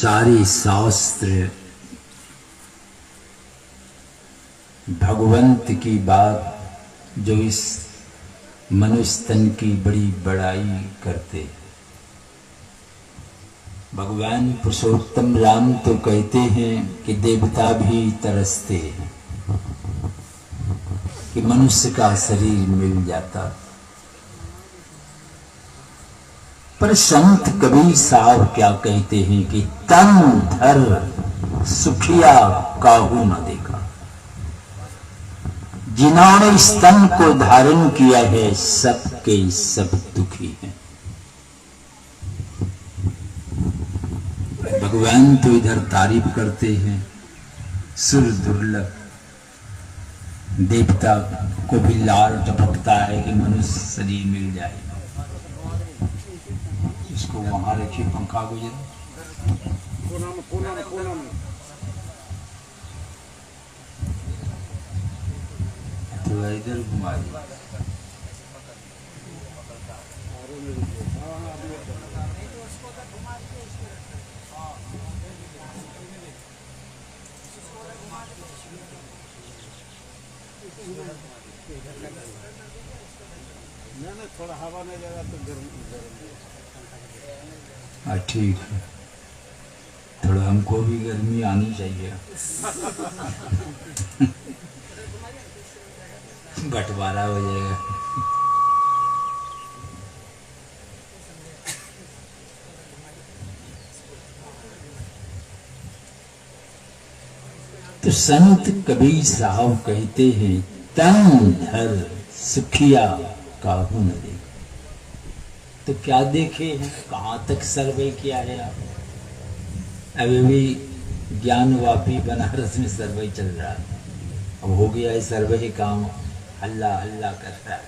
सारे शास्त्र भगवंत की बात जो इस मनुष्य तन की बड़ी बड़ाई करते। भगवान पुरुषोत्तम राम तो कहते हैं कि देवता भी तरसते हैं कि मनुष्य का शरीर मिल जाता। पर संत कबीर साहब क्या कहते हैं कि तन धर सुखिया काहू न देखा। जिन्होंने इस तन को धारण किया है सबके सब दुखी हैं। भगवान तो इधर तारीफ करते हैं, सुर दुर्लभ, देवता को भी लाल टपकता है कि मनुष्य शरीर मिल जाए। इसको वहां रखिए, पंखा गुजरा तो इधर घुमा दिया। ना थोड़ा हवा नहीं लगा तो गर्म। हाँ ठीक है, थोड़ा हमको भी गर्मी आनी चाहिए। बंटवारा हो जाएगा। तो संत कबीर साहब कहते हैं तन धर सुखिया काहू न देखा। तो क्या देखे हैं, कहां तक सर्वे किया है आप। अभी भी ज्ञानवापी बनारस में सर्वे चल रहा है। अब हो गया है सर्वे ही काम, हल्ला हल्ला कर रहा है।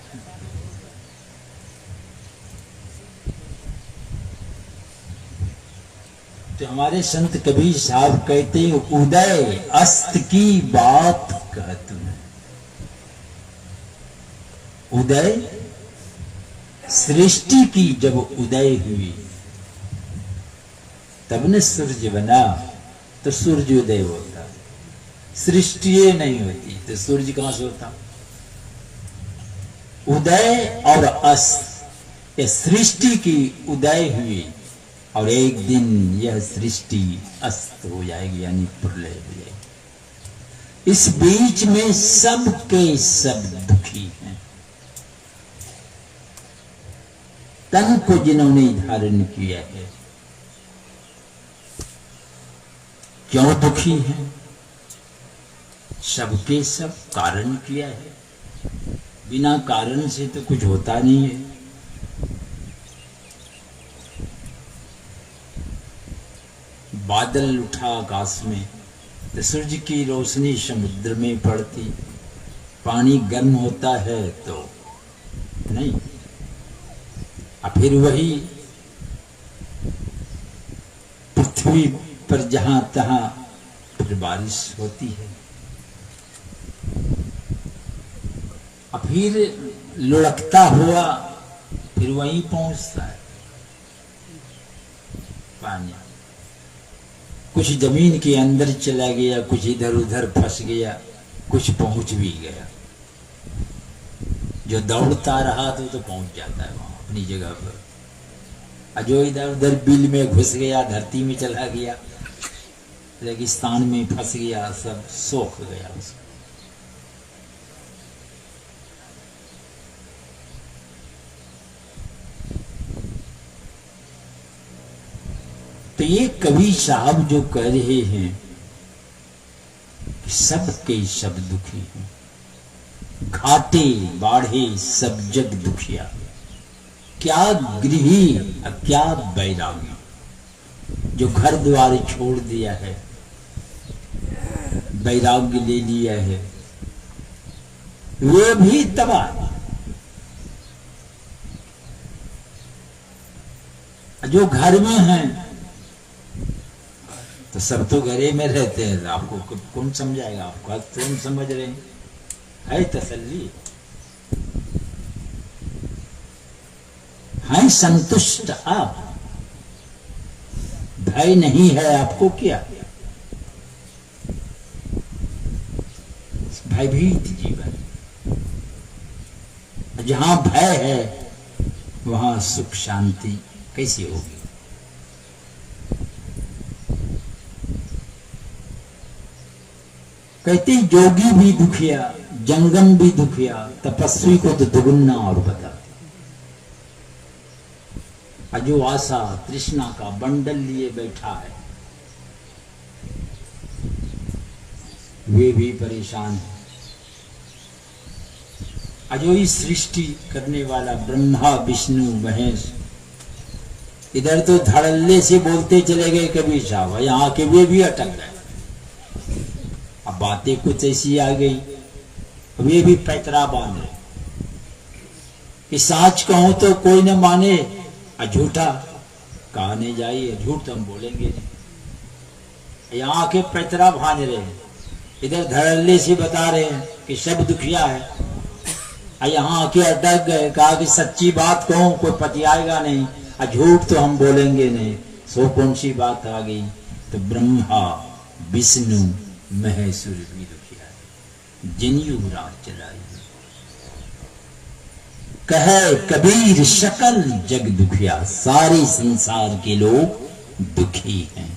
तो हमारे संत कबीर साहब कहते हैं उदय अस्त की बात कहत में। उदय सृष्टि की जब उदय हुई तब न सूर्य बना, तो सूर्योदय होता। सृष्टि नहीं होती तो सूर्य कहां से होता। उदय और अस्त, ये सृष्टि की उदय हुई और एक दिन यह सृष्टि अस्त हो जाएगी, यानी प्रलय हो जाएगी। इस बीच में सबके सब दुखी हैं। तन को जिन्होंने धारण किया है क्यों दुखी हैं। सबके सब कारण किया है, बिना कारण से तो कुछ होता नहीं है। बादल उठा आकाश में तो सूर्य की रोशनी समुद्र में पड़ती। पानी गर्म होता है तो नहीं, और फिर वही पृथ्वी पर जहां तहां फिर बारिश होती है, और फिर लुढ़कता हुआ फिर वहीं पहुंचता है पानी। कुछ जमीन के अंदर चला गया, कुछ इधर उधर फंस गया, कुछ पहुंच भी गया। जो दौड़ता रहा तो पहुंच जाता है वहां अपनी जगह पर, और जो इधर उधर बिल में घुस गया, धरती में चला गया, रेगिस्तान में फंस गया, सब सोख गया उसको। तो ये कवि साहब जो कह रहे हैं कि सब के सब दुखी हैं, घाटे बाढ़े सब जग दुखिया, क्या गृही क्या बैरागी। जो घर द्वार छोड़ दिया है, बैराग्य ले लिया है, वे भी तबाह। जो घर में हैं तो सब तो घरे में रहते हैं, आपको कौन समझाएगा। आपको कौन समझ रहे हैं, है तसल्ली, हैं संतुष्ट आप। भय नहीं है आपको क्या? भयभीत जीवन। जहां भय है वहां सुख शांति कैसे होगी? कहते योगी भी दुखिया, जंगम भी दुखिया, तपस्वी को तो दुगुना और बताते। जो आशा तृष्णा का बंडल लिए बैठा है वे भी परेशान है। जो इस सृष्टि करने वाला ब्रह्मा विष्णु महेश इधर तो धड़ल्ले से बोलते चले गए कबीर साहब, यहाँ के वे भी अटक गए। अब बातें कुछ ऐसी आ गई, वे भी पैतरा बांध रहे कि साच कहूं तो कोई न माने, झूठा कहने जाइए झूठ तो हम बोलेंगे नहीं। यहाँ के पैतरा भांज रहे हैं, इधर धड़ल्ले से बता रहे हैं कि सब दुखिया है। यहाँ आके अटक गए, कहा कि सच्ची बात कहूं कोई पति आएगा नहीं, झूठ तो हम बोलेंगे नहीं। सो कौन सी बात आ गई? तो ब्रह्मा विष्णु महेश्वर भी दुखिया है, जिन्यू रात चलाई। कहे कबीर शकल जग दुखिया, सारे संसार के लोग दुखी हैं।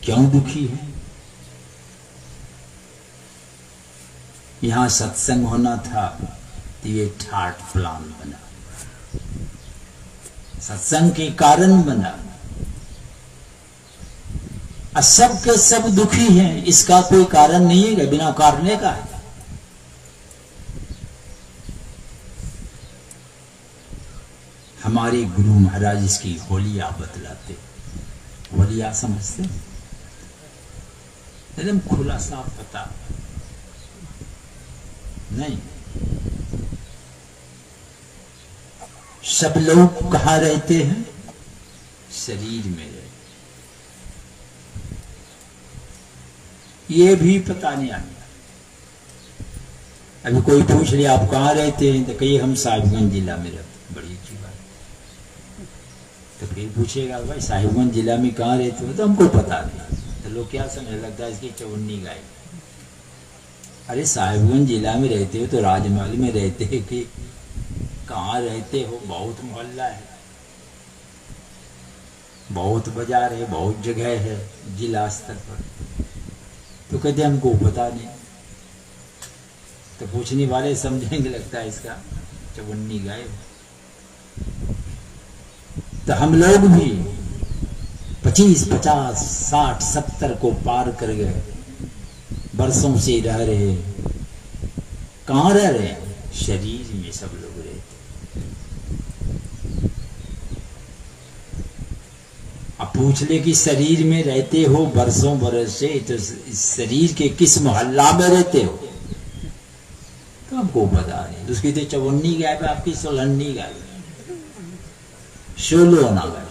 क्यों दुखी हैं? यहां सत्संग होना था तो ये ठाट प्लान बना, सत्संग के कारण बना। सब के सब दुखी हैं, इसका कोई कारण नहीं है, बिना कारण का है। हमारे गुरु महाराज इसकी होलिया बतलाते। होलिया समझते एकदम खुला साफ पता नहीं। सब लोग कहाँ रहते हैं? शरीर में रहते। ये भी पता नहीं आ गया। अभी कोई पूछ लिया आप कहाँ रहते हैं, तो कहिए हम साहिबगंज जिला में रहते। बड़ी अच्छी बात। तो फिर पूछेगा भाई साहिबगंज जिला में कहाँ रहते हो, तो हमको पता नहीं। तो लोग क्या समझने लगता है इसकी चवन्नी गाय। अरे साहिबगंज जिला में रहते हो तो राजमहल में रहते हैं कि कहाँ रहते हो? बहुत मोहल्ला है, बहुत बाजार है, बहुत जगह है जिला स्तर पर। तो कहते हमको पता नहीं। तो पूछने वाले समझेंगे लगता है इसका चवन्नी गाय। तो हम लोग भी 25, 50, 60, 70 को पार कर गए, बरसों से रह रहे। कहाँ रह रहे हैं? शरीर में सब लोग रहते। अब पूछ ले कि शरीर में रहते हो बरसों बरस से, तो इस शरीर के किस मोहल्ला में रहते हो? तो हमको पता नहीं। उसकी तो चवन्नी गाय पे आपकी सोलहन्नी गाय, सोलोना गाय।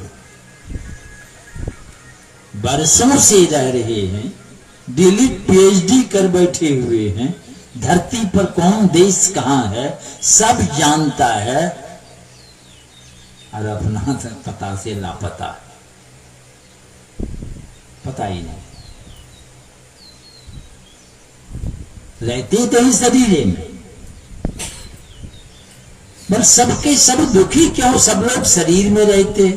बरसों से रह रहे हैं, दिल्ली पीएचडी कर बैठे हुए हैं, धरती पर कौन देश कहां है सब जानता है, और अपना पता से लापता है, पता ही नहीं। रहते तो ही शरीर में, पर सबके सब दुखी क्यों? सब लोग शरीर में रहते,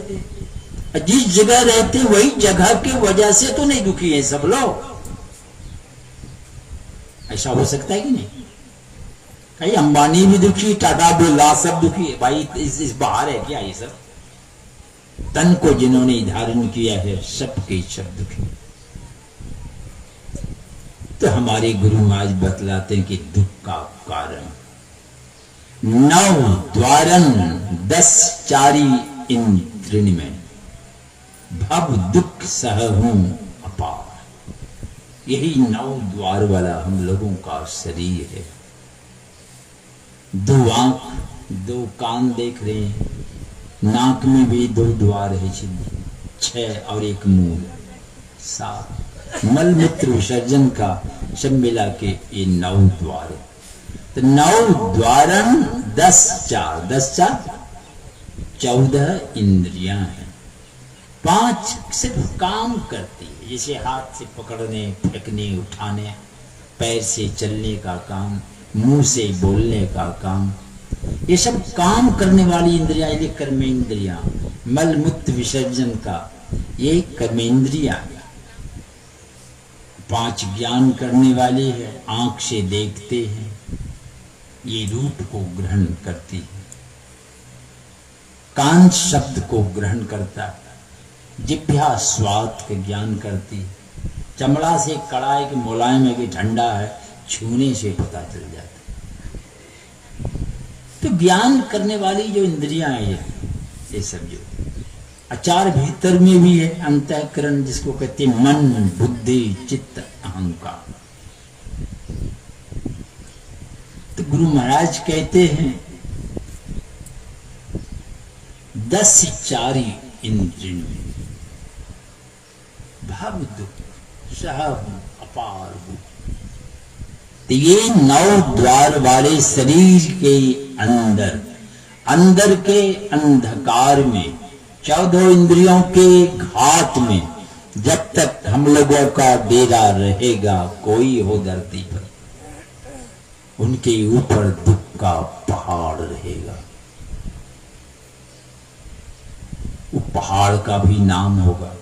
जिस जगह रहते वही जगह की वजह से तो नहीं दुखी है सब लोग। ऐसा हो सकता है कि नहीं? कहीं अंबानी भी दुखी, टाटा बिरला सब दुखी है भाई। इस बाहर है क्या ये सब? तन को जिन्होंने धारण किया है सबके सब दुखी। तो हमारे गुरु आज बतलाते हैं कि दुख का कारण 9 द्वारन 10 चारी इन तृण में, भव दुख सहूं अपार। यही 9 द्वार वाला हम लोगों का शरीर है। 2 आंख, 2 कान देख रहे हैं, नाक में भी 2 द्वार है, 6 और 1 मुंह, 7। मल मूत्र विसर्जन का सब मिला के ये 9 द्वार है। तो 9 द्वारन 10 चार, 10 4 14 इंद्रियां हैं, 5 सिर्फ काम करती है, जैसे हाथ से पकड़ने, फेंकने, उठाने, पैर से चलने का काम, मुंह से बोलने का काम, ये सब काम करने वाली इंद्रियां, ये कर्मेंद्रियां। मल मूत्र विसर्जन का ये कर्मेंद्रियां। 5 ज्ञान करने वाली है, आंख से देखते हैं, ये रूप को ग्रहण करती है। कान शब्द को ग्रहण करता है, जिह्वा स्वाद का ज्ञान करती, चमड़ा से कड़ाई के मुलायम है कि ठंडा है, छूने से पता चल जाता है। तो ज्ञान करने वाली जो इंद्रियां हैं, ये सब जो आचार भीतर में भी है, अंतःकरण जिसको कहते हैं, मन, बुद्धि, चित्त, अहंकार। तो गुरु महाराज कहते हैं 10 चारी इंद्रियों में भाव दुख सहु अपार हो। तो ये 9 द्वार वाले शरीर के अंदर, अंदर के अंधकार में, 14 इंद्रियों के घाट में, जब तक हम लोगों का डेरा रहेगा, कोई हो धरती पर, उनके ऊपर दुख का पहाड़ रहेगा। वो पहाड़ का भी नाम होगा।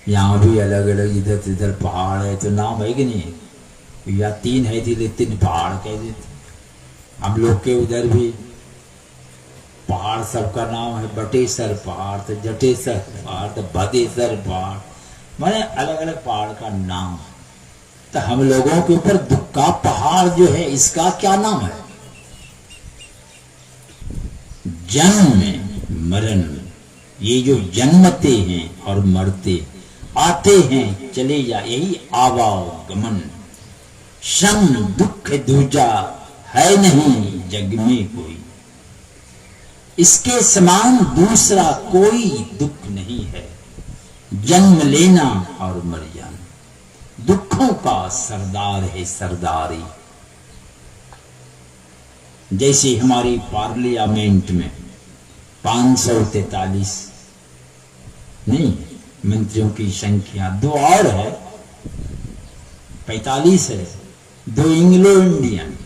यहां भी अलग अलग इधर इधर पहाड़ है, तो नाम है कि नहीं? या 3 है थी, 3 पहाड़ कह देते। हम लोग के उधर भी पहाड़ सबका नाम है, बटेसर पहाड़, तो जटेसर पहाड़, तो भदेसर पहाड़, माने अलग अलग पहाड़ का नाम है। तो हम लोगों के ऊपर दुख का पहाड़ जो है, इसका क्या नाम है? जन्म में, मरण में। ये जो जन्मते हैं और मरते, आते हैं चले जा, यही आवागमन। सम दुख दूजा है नहीं जग में कोई, इसके समान दूसरा कोई दुख नहीं है। जन्म लेना और मर जाना, दुखों का सरदार है सरदारी। जैसे हमारी पार्लियामेंट में 543 नहीं मंत्रियों की संख्या, 2 और है, 45 है, 2 इंग्लो इंडियन।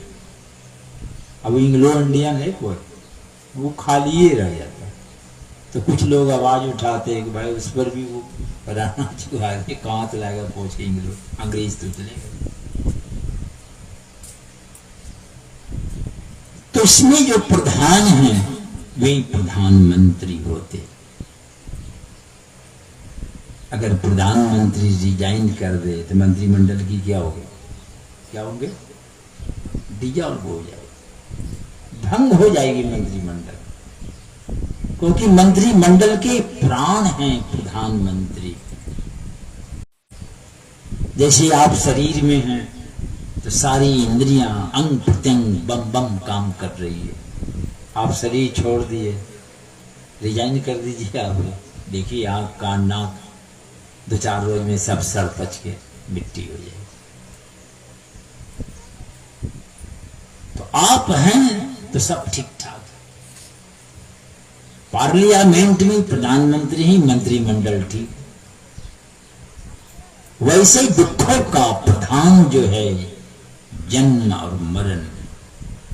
अब इंग्लो इंडियन है कोई, वो खाली ही रह जाता है। तो कुछ लोग आवाज उठाते हैं कि भाई उस पर भी वो राणा चुहा के कहां तो लाएगा पहुंचे इंग्लो, अंग्रेज तो चलेगा। तो इसमें जो प्रधान है वे प्रधानमंत्री होते। अगर प्रधानमंत्री रिजाइन कर दे तो मंत्रिमंडल की क्या होगी? क्या होंगे? डिजॉल्व हो जाएगी, भंग हो जाएगी मंत्रिमंडल, क्योंकि मंत्रिमंडल के प्राण हैं प्रधानमंत्री। जैसे आप शरीर में हैं तो सारी इंद्रियां, अंग प्रत्यंग बम बम काम कर रही है। आप शरीर छोड़ दिए, रिजाइन कर दीजिए, आप देखिए आंख कान नाक 2-4 रोज में सब सड़ पच के मिट्टी हो जाएगी। तो आप हैं तो सब ठीक ठाक। पार्लियामेंट में प्रधानमंत्री ही, मंत्रिमंडल ठीक। वैसे दुखों का प्रधान जो है जन्म और मरण,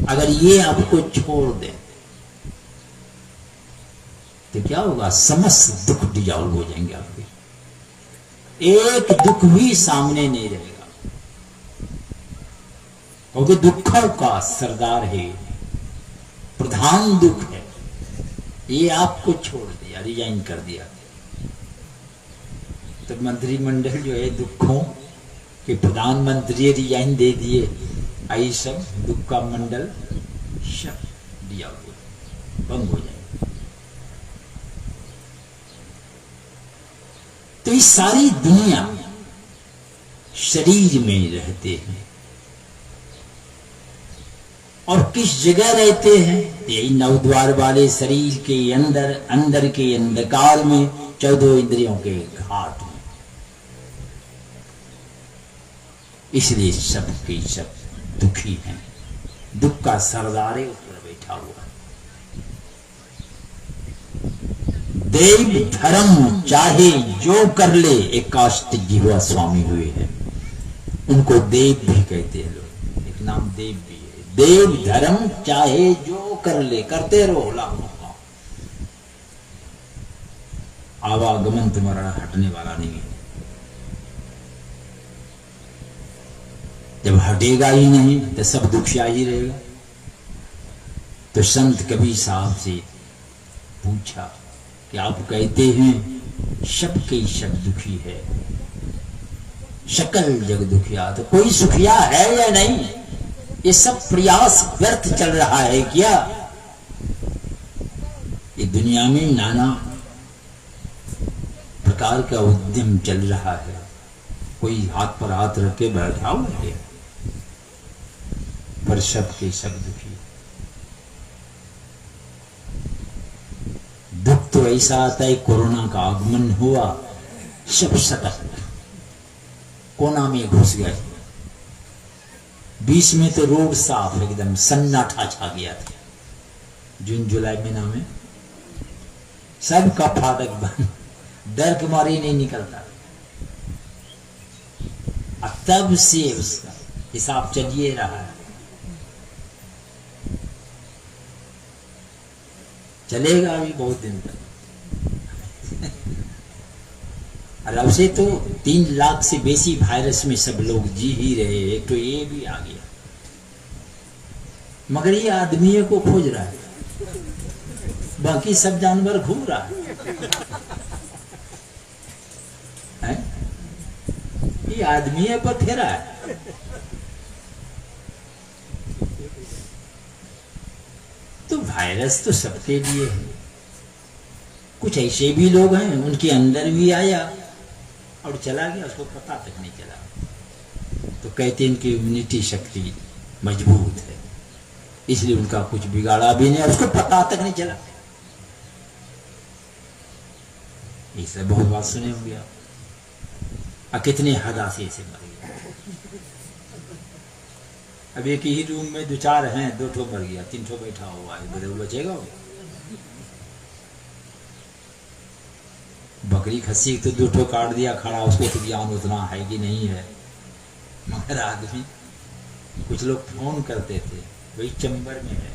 अगर ये आपको छोड़ दे तो क्या होगा? समस्त दुख डिजॉल्व हो जाएंगे आपके, एक दुख भी सामने नहीं रहेगा, क्योंकि दुखों का सरदार है, प्रधान दुख है। ये आपको छोड़ दिया, रिजाइन कर दिया, तो मंत्रिमंडल जो है दुखों के प्रधानमंत्री रिजाइन दे दिए, आई सब दुख का मंडल सब दिया बंद हो जाए। तो ये सारी दुनिया शरीर में रहते हैं, और किस जगह रहते हैं? यही 9 द्वार वाले शरीर के अंदर, अंदर के अंधकार में, 14 इंद्रियों के घाट में। इसलिए सब के सब दुखी हैं, दुख का सरदार ऊपर बैठा हुआ है। देव धर्म चाहे जो कर ले, एक काष्ट जीवा स्वामी हुए हैं, उनको देव भी कहते हैं लोग, एक नाम देव भी है। देव धर्म चाहे जो कर ले, करते रहो लाखों का, आवागमन तुम्हारा हटने वाला नहीं है। जब हटेगा ही नहीं तो सब दुखिया ही रहेगा। तो संत कबीर साहब से पूछा कि आप कहते हैं सबके सब दुखी है, सकल जग दुखिया, तो कोई सुखिया है या नहीं? ये सब प्रयास व्यर्थ चल रहा है क्या? ये दुनिया में नाना प्रकार का उद्यम चल रहा है, कोई हाथ पर हाथ रख के बैठा हुआ है, पर सबके सब दुखी। दुख तो ऐसा आता है, कोरोना का आगमन हुआ, सब सतर्क कोना में घुस गए। बीच में तो रोड साफ एकदम सन्नाटा छा गया था, जून जुलाई महीना में सबका फाटक बंद, डर के मारे नहीं निकलता। तब से उसका हिसाब चलिए रहा है, चलेगा अभी बहुत दिन तक। और से तो 3 लाख से बेसी वायरस में सब लोग जी ही रहे, एक तो ये भी आ गया, मगर ये आदमी को खोज रहा है, बाकी सब जानवर घूम रहा है? ये आदमी पर फेरा है। तो वायरस तो सबके लिए है, कुछ ऐसे भी लोग हैं उनके अंदर भी आया और चला गया, उसको पता तक नहीं चला। तो कहते हैं इनकी इम्यूनिटी शक्ति मजबूत है, इसलिए उनका कुछ बिगाड़ा भी नहीं, उसको पता तक नहीं चला। इसे बहुत बात सुने होंगे आप, कितने हदासे से मर गया। अब एक ही रूम में 2-4 हैं, 2 ठो मर गया, 3 ठो बैठा हुआ है, बड़े बचेगा वो। बकरी खस्सी तो 2 ठो काट दिया खड़ा, उसको तो ज्ञान उतना है कि नहीं है। मगर आदमी, कुछ लोग फोन करते थे, वही चंबर में है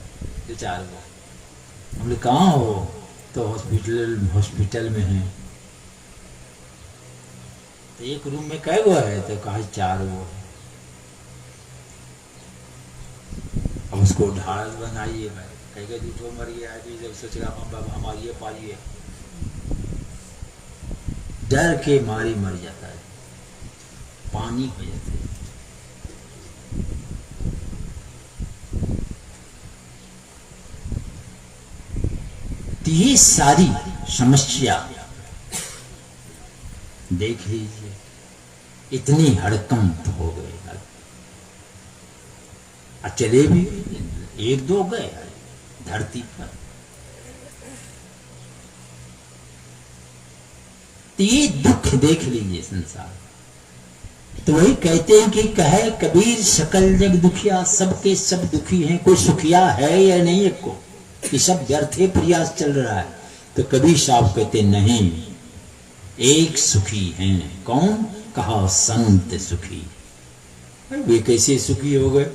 2-4 लोग, हम लोग कहाँ हो? तो हॉस्पिटल में है। तो एक रूम में कै गो है? तो कहा 4 गो है। अब उसको ढाल बनाइए भाई, कहेगा 2 ठो मर गया है, जब सोचेगा बाबा हमारी ये पाली है, डर के मारे मर जाता है, पानी हो जाता है। तो ये सारी समस्या देख लीजिए, इतनी हड़कंप हो गए, चले भी 1-2 गए धरती पर। तो ये दुख देख लीजिए संसार। तो वही कहते हैं कि कहे कबीर सकल जग दुखिया, सबके सब दुखी हैं, कोई सुखिया है या नहीं एक को, कि सब व्यर्थे प्रयास चल रहा है। तो कबीर साहब कहते नहीं, एक सुखी हैं। कौन? कहा संत सुखी। वे कैसे सुखी हो गए?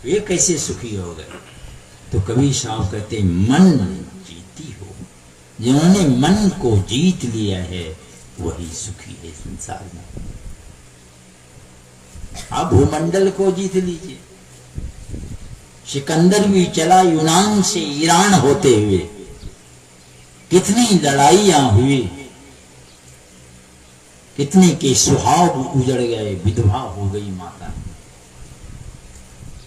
वे कैसे सुखी हो गए? तो कबीर साहब कहते मन जीती हो, जिन्होंने मन को जीत लिया है वही सुखी है संसार में। आप भूमंडल को जीत लीजिए। सिकंदर भी चला यूनान से ईरान होते हुए, कितनी लड़ाइयां हुई, कितने के सुहाग उजड़ गए, विधवा हो गई माता।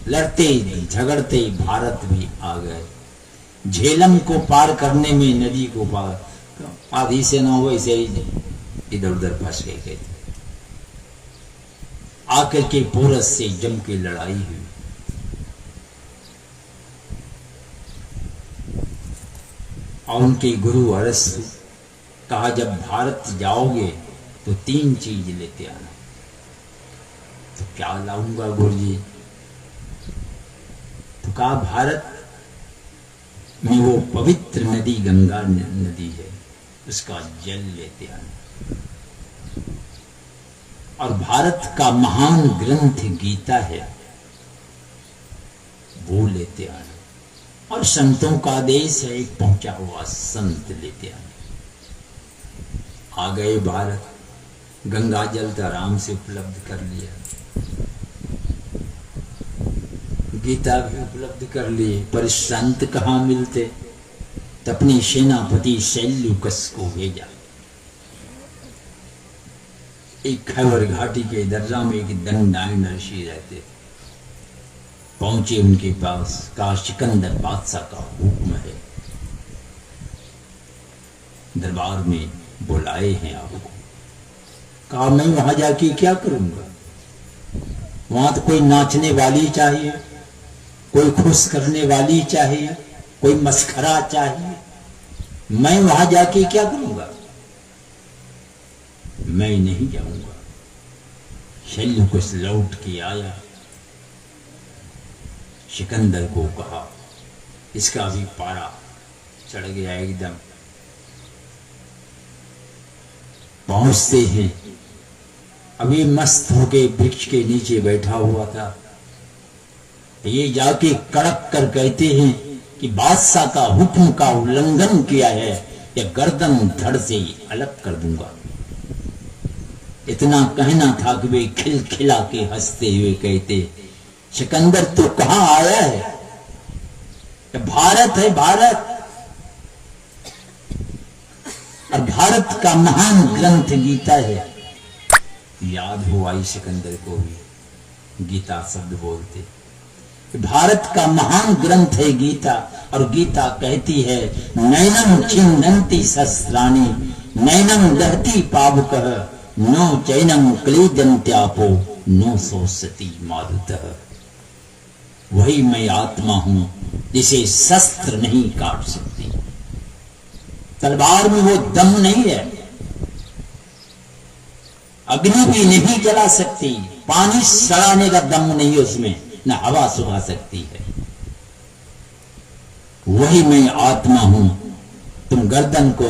लड़ते झगड़ते भारत भी आ गए। झेलम को पार करने में नदी को पार, आधी से ना हो ऐसे ही इधर उधर फंस गए। आकर के पोरस से जम के लड़ाई हुई। और उनके गुरु अरस्तु कहा, जब भारत जाओगे तो 3 चीज लेते आना। तो क्या लाऊंगा गुरु जी? तो कहा भारत में वो पवित्र नदी गंगा नदी है, उसका जल लेते आना। और भारत का महान ग्रंथ गीता है, वो लेते आना। और संतों का आदेश है, एक पहुंचा हुआ संत लेते आना। आ गए भारत, गंगा जल तो आराम से उपलब्ध कर लिया, गीता भी उपलब्ध कर लिए, पर संत कहाँ मिलते? तो अपनी सेनापति शैल्यूकस को भेजा। एक खैबर घाटी के दर्रा में एक दंडायन ऋषि रहते थे। पहुंचे उनके पास, कहा सिकंदर बादशाह का हुक्म है, दरबार में बुलाए हैं आपको। कहा मैं वहां जाके क्या करूंगा? वहां तो कोई नाचने वाली चाहिए, कोई खुश करने वाली चाहिए, कोई मस्खरा चाहिए, मैं वहां जाके क्या करूंगा? मैं नहीं जाऊंगा। शैल्यूकस लौट के आया, सिकंदर को कहा, इसका भी पारा चढ़ गया एकदम। पहुंचते हैं, अभी मस्त होके वृक्ष के नीचे बैठा हुआ था। ये जाके कड़क कर कहते हैं कि बादशाह का हुक्म का उल्लंघन किया है, या गर्दन धड़ से अलग कर दूंगा। इतना कहना था कि वे खिलखिला के हंसते हुए कहते, सिकंदर तो कहां आया है? भारत है, भारत। और भारत का महान ग्रंथ गीता है। याद हुआ ही सिकंदर को भी, गीता शब्द बोलते। भारत का महान ग्रंथ है गीता, और गीता कहती है, नैनम छिन्नन्ति शस्त्राणि नैनम दहति पावकः नो चैनम क्लेदन्त्यापो नो सोसति मारुतः। वही मैं आत्मा हूं जिसे शस्त्र नहीं काट सकती, तलवार में वो दम नहीं है, अग्नि भी नहीं जला सकती, पानी सड़ाने का दम नहीं है उसमें, न हवा सुखा सकती है। वही मैं आत्मा हूं। तुम गर्दन को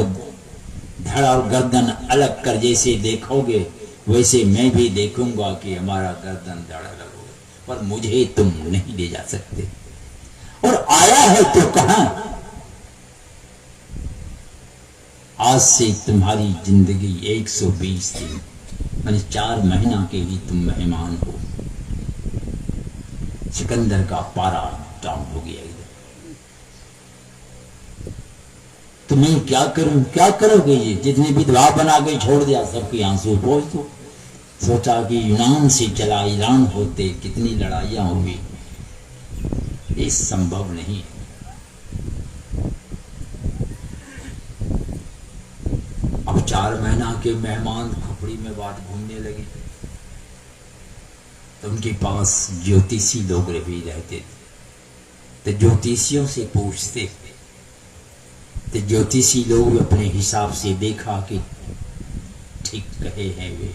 धड़ और गर्दन अलग कर जैसे देखोगे, वैसे मैं भी देखूंगा कि हमारा गर्दन धड़ अलग हो, पर मुझे तुम नहीं ले जा सकते। और आया है तो कहां? आज से तुम्हारी जिंदगी 120 दिन, माने 4 महीना के ही तुम मेहमान हो। सिकंदर का पारा डाउन हो गया इधर। तो मैं क्या करूं? क्या करोगे? ये जितने विधवा बना के छोड़ दिया, सबके आंसू पोंछ दो। सोचा कि यूनान से चला ईरान होते कितनी लड़ाइयां हुई, ये संभव नहीं। अब 4 महीना के मेहमान खोपड़ी में बात घूमने लगी। तो उनके पास ज्योतिषी लोग भी रहते थे, तो ज्योतिषियों से पूछते थे। तो ज्योतिषी लोग अपने हिसाब से देखा कि ठीक कहे हैं वे।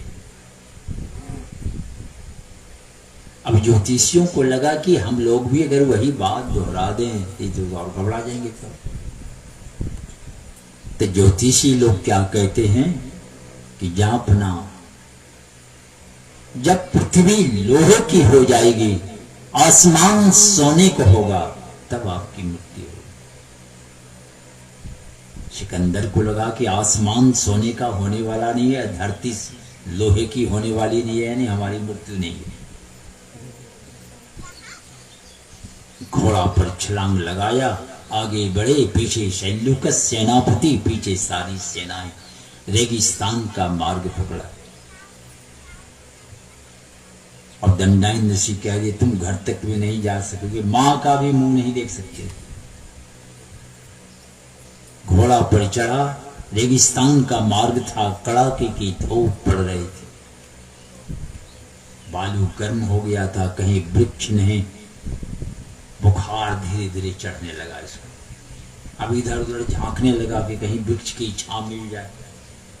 अब ज्योतिषियों को लगा कि हम लोग भी अगर वही बात दोहरा दें तो और घबरा जाएंगे। तो ज्योतिषी लोग क्या कहते हैं कि जापना, जब पृथ्वी लोहे की हो जाएगी, आसमान सोने को होगा, तब आपकी मृत्यु होगी। सिकंदर को लगा कि आसमान सोने का होने वाला नहीं है, धरती लोहे की होने वाली नहीं है, नहीं हमारी मृत्यु नहीं है। घोड़ा पर छलांग लगाया, आगे बढ़े, पीछे शैल्यूकस सेनापति, पीछे सारी सेनाएं, रेगिस्तान का मार्ग पकड़ा। और दंडायन ऋषि कह रहे, तुम घर तक भी नहीं जा सकोगे, मां का भी मुंह नहीं देख सकते। घोड़ा पर चढ़ा, रेगिस्तान का मार्ग था, कड़ाके की धूप पड़ रही थी, बालू गर्म हो गया था, कहीं वृक्ष नहीं, बुखार धीरे धीरे चढ़ने लगा इसको। अब इधर उधर झांकने लगा कि कहीं वृक्ष की छांव मिल जाए,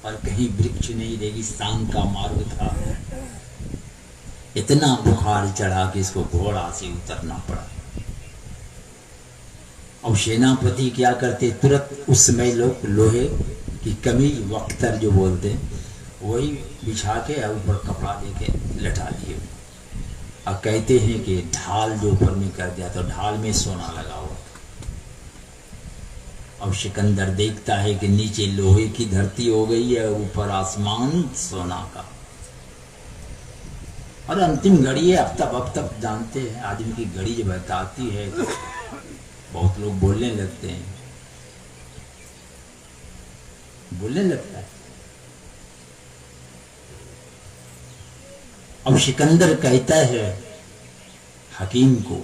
और कहीं वृक्ष नहीं, रेगिस्तान का मार्ग था। इतना बुखार चढ़ा कि इसको घोड़ा से उतरना पड़ा। और सेनापति क्या करते, तुरंत उस समय लोग लोहे की कमीज वख्तर जो बोलते वही बिछा के ऊपर कपड़ा दे के लटा दिए। और कहते हैं कि ढाल जो ऊपर में कर दिया तो ढाल में सोना लगा हुआ। अब सिकंदर देखता है कि नीचे लोहे की धरती हो गई है, ऊपर आसमान सोना का। और अंतिम घड़ी है, अब तक जानते हैं आदमी की घड़ी जब बताती है तो बहुत लोग बोलने लगते हैं, बोलने लगता है। अब सिकंदर कहता है हकीम को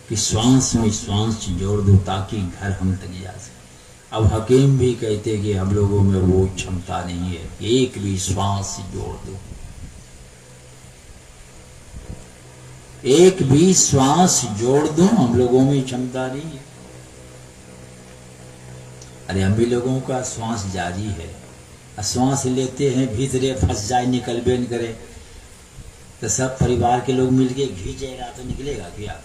कि श्वास में श्वास जोड़ दो ताकि घर हम तक जा सके। अब हकीम भी कहते कि हम लोगों में वो क्षमता नहीं है, एक भी श्वास जोड़ दो, एक भी श्वास जोड़ दो, हम लोगों में क्षमता नहीं है। अरे हम भी लोगों का श्वास जारी है, श्वास लेते हैं भीतरे फंस जाए निकल भी न करे तो सब परिवार के लोग मिलके खींचेगा तो निकलेगा क्या।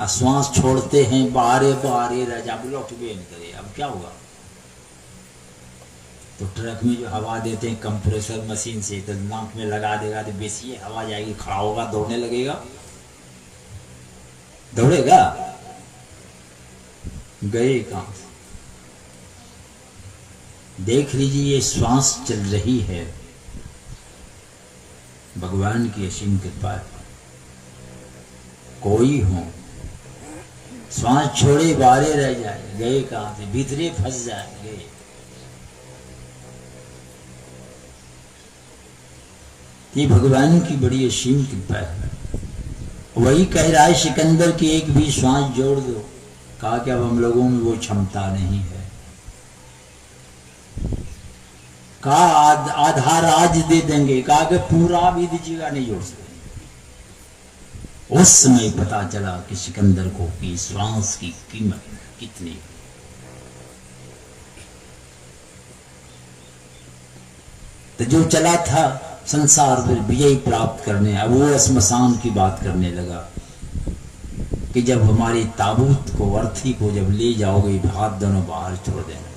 श्वास छोड़ते हैं बारे बारे रह जा लौट भी नहीं करे, अब क्या होगा। तो ट्रक में जो हवा देते हैं कंप्रेसर मशीन से तो नाक में लगा देगा तो बेसी हवा जाएगी, खड़ा होगा दौड़ने लगेगा, दौड़ेगा, गए कहां से। देख लीजिए ये श्वास चल रही है, भगवान की असीम कृपा है। कोई हो श्वास छोड़े बारे रह जाए, गए कहां से, भीतरे फंस जाए, गए। ये भगवान की बड़ी असीम कृपा है। वही कह रहा है सिकंदर की एक भी श्वास जोड़ दो। कहा कि अब हम लोगों में वो क्षमता नहीं है। कहा आधा राज दे देंगे, कहा कि पूरा भी दीजिएगा, नहीं जोड़ सकते। उस समय पता चला कि सिकंदर को कि श्वास की कीमत कितनी। तो जो चला था संसार पर विजय प्राप्त करने, अब वो श्मशान की बात करने लगा कि जब हमारी ताबूत को, अर्थी को जब ले जाओगे, हाथ दोनों बाहर छोड़ देना।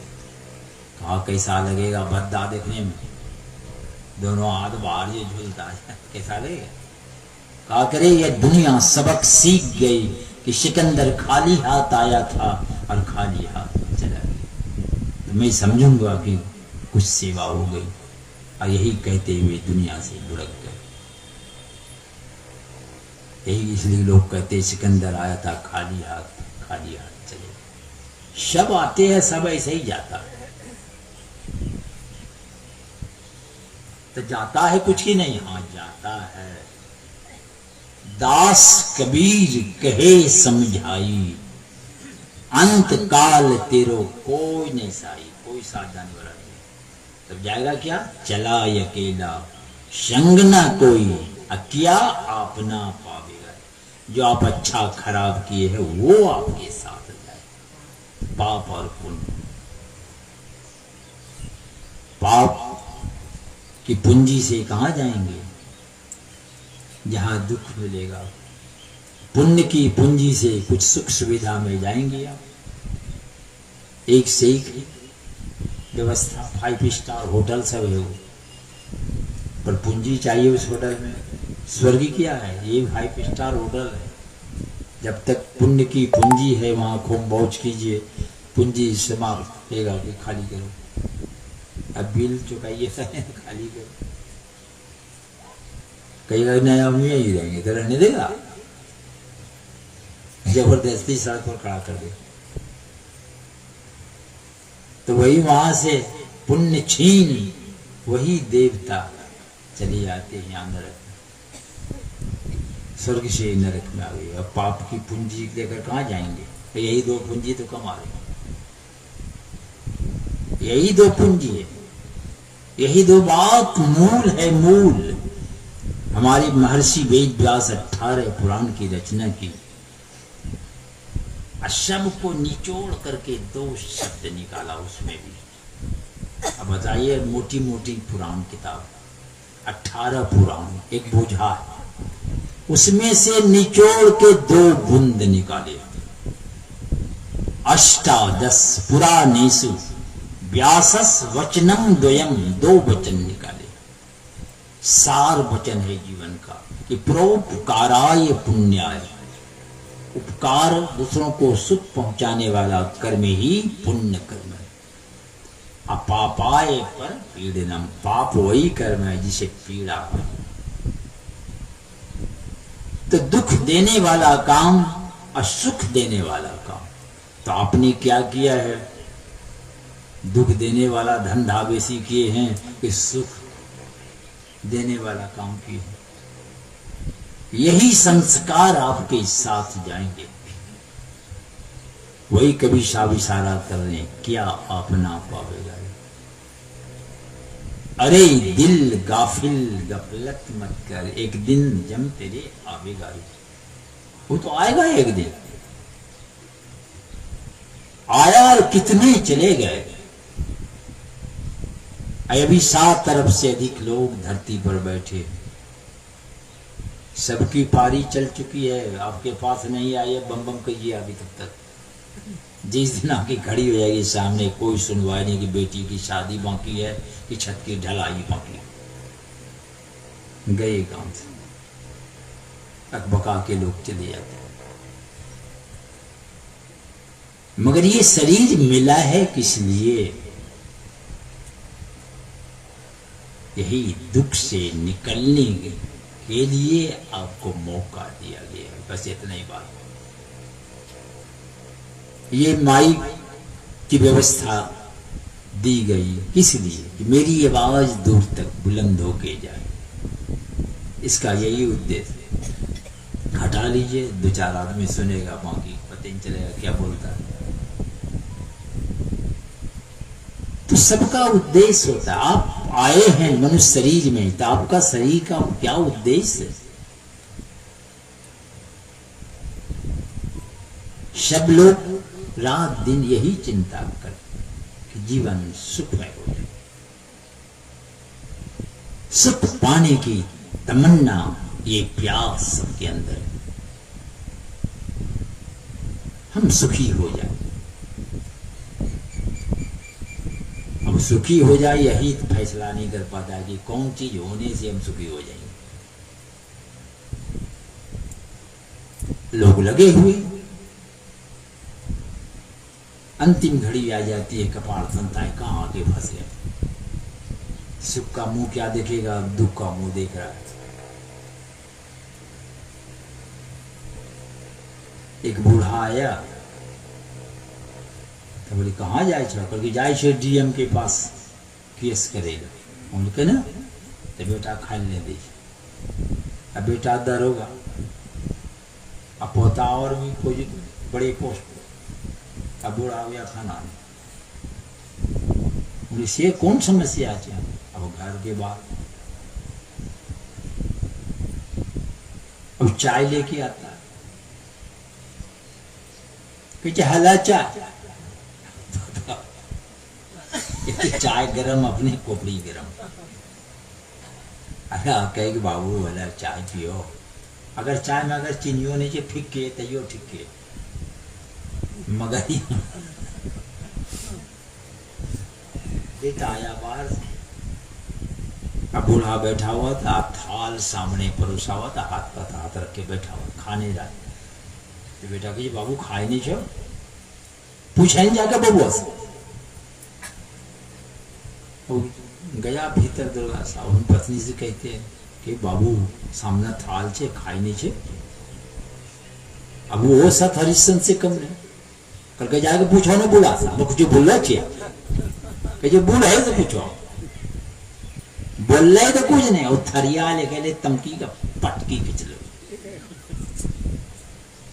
कहा कैसा लगेगा भद्दा देखने में, दोनों हाथ बाहर ये झूलता है, कैसा लगेगा। कहा करे ये दुनिया सबक सीख गई कि सिकंदर खाली हाथ आया था और खाली हाथ चला गया, तो मैं समझूंगा कि कुछ सेवा हो गई। और यही कहते हुए दुनिया से लुढ़क गए। यही इसलिए लोग कहते सिकंदर आया था खाली हाथ चले। सब आते हैं, सब ऐसे ही जाता है, तो जाता है कुछ ही नहीं, हाँ जाता है। दास कबीर कहे समझाई, अंत काल तेरो कोई नहीं साई, कोई साथ जाने वाला नहीं। तब जाएगा क्या, चला अकेला संग ना कोई, अकिया अपना पावेगा। जो आप अच्छा खराब किए हैं वो आपके साथ जाए। पाप और पुण्य, पाप की पूंजी से कहां जाएंगे, जहां दुख मिलेगा। पुण्य की पूंजी से कुछ सुख सुविधा में जाएंगे आप। एक से एक व्यवस्था, 5 स्टार होटल सब है वो, पर पूंजी चाहिए उस होटल में। स्वर्ग क्या है, ये 5 स्टार होटल है। जब तक पुण्य की पूंजी है वहां खूब मौज कीजिए, पूंजी समाप्त होगा कि खाली करो, अब बिल चुकाइए खाली करो। कई नया हम यही रहेंगे तो रहने देगा, जबरदस्ती सड़क पर खड़ा कर दे। तो वही वहां से पुण्य छीन वही देवता चले जाते हैं यहाँ नरक में, स्वर्ग से नरक में आ गए। अब पाप की पूंजी लेकर कहाँ जाएंगे, तो यही 2 पूंजी तो कमा रहे, यही 2 पूंजी है, यही 2 बात मूल है। मूल हमारी महर्षि वेद व्यास 18 पुराण की रचना की, सब को निचोड़ करके 2 शब्द निकाला उसमें भी। अब बताइए, मोटी मोटी पुराण किताब 18 पुराण, एक बोझा है, उसमें से निचोड़ के 2 बूंद निकाले। अष्टादश पुराणेषु व्यासस वचनम द्वयम, 2 वचन निकाले। सार वचन है जीवन का कि परोपकाराय पुण्याय, उपकार दूसरों को सुख पहुंचाने वाला कर्म ही पुण्य कर्म है। अपापाय पर पीड़नम, पाप वही कर्म है जिसे पीड़ा है। तो दुख देने वाला काम और सुख देने वाला काम, तो आपने क्या किया है? दुख देने वाला धंधा बेसी किए हैं कि सुख देने वाला काम किए हैं? यही संस्कार आपके साथ जाएंगे। वही कभी साब इशारा कर रहे, क्या अपना पावेगा? अरे दिल गाफिल गफलत मत कर, एक दिन जम तेरे आवेगा। वो तो आएगा एक दिन। आया और कितने चले गए। अभी 7 अरब से अधिक लोग धरती पर बैठे, सबकी पारी चल चुकी है। आपके पास नहीं आई है, बम बम कहिए अभी तक। जिस दिन आपकी खड़ी हो जाएगी सामने, कोई सुनवाई नहीं कि बेटी की शादी बाकी है कि छत की ढलाई बाकी, गए काम से अकबका के लोग चले जाते हैं। मगर ये शरीर मिला है किस लिए? यही दुख से निकलने के लिए आपको मौका दिया गया है। बस इतना ही बात। ये माइक की व्यवस्था दी गई किस लिए? कि मेरी आवाज दूर तक बुलंद होके जाए, इसका यही उद्देश्य। हटा लीजिए, 2-4 आदमी सुनेगा, बाकी पता नहीं चलेगा क्या बोलता है। तो सबका उद्देश्य होता है। आप आए हैं मनुष्य शरीर में, तो आपका शरीर का क्या उद्देश्य है? सब लोग रात दिन यही चिंता कर कि जीवन सुखमय हो जाए। सुख पाने की तमन्ना, ये प्यास सबके अंदर है। हम सुखी हो जाए। अब सुखी हो जाए यही फैसला नहीं कर पाता कि कौन चीज होने से हम सुखी हो जाएंगे। लोग लगे हुए, अंतिम घड़ी आ जाती है, कपाल बनता है, कहां आके फंस गए। सुख का मुंह क्या देखेगा, दुख का मुंह देख रहा है। एक बूढ़ा आया तो बोले कहाँ जाए छो? करके जाए छे डीएम के पास, केस करेगा। उनके ना तो बेटा खाई ले दे। अब बेटा दरोगा, अब पोता और भी कोई बड़े पोस्ट, अब बूढ़ा हो गया खाना नहीं। से कौन समस्या है? अब घर के बाद अब चाय लेके आता है, कि हला चाय, चाय गरम, अपनी कोपड़ी गरम। अरे कहे कि बाबू वाला चाय पियो, अगर चाय में अगर चीनियों नीचे फिक्के तैयो ठिक्के, मगर बेटा आया बाहर। अब बूढ़ा बैठा हुआ था, थाल सामने परोसा हुआ था, हाथ पर हाथ रख के बैठा हुआ, खाने जा। तो बेटा कही बाबू खाए नहीं छो? पूछा नहीं जाकर बबुआ से। गया भीतर दुर्गा साहब पत्नी से कहते हैं कि बाबू सामने थाल छे, खाई नहीं छे। अब वो सत हरिश्चंद्र से कम नहीं करके जाके पूछो ना बुला साहब कुछ बोल रहे कि जो बोल है तो पूछो, बोल रहे तो कुछ नहीं। और थरिया लेके ले तमकी का पटकी खिंच लो,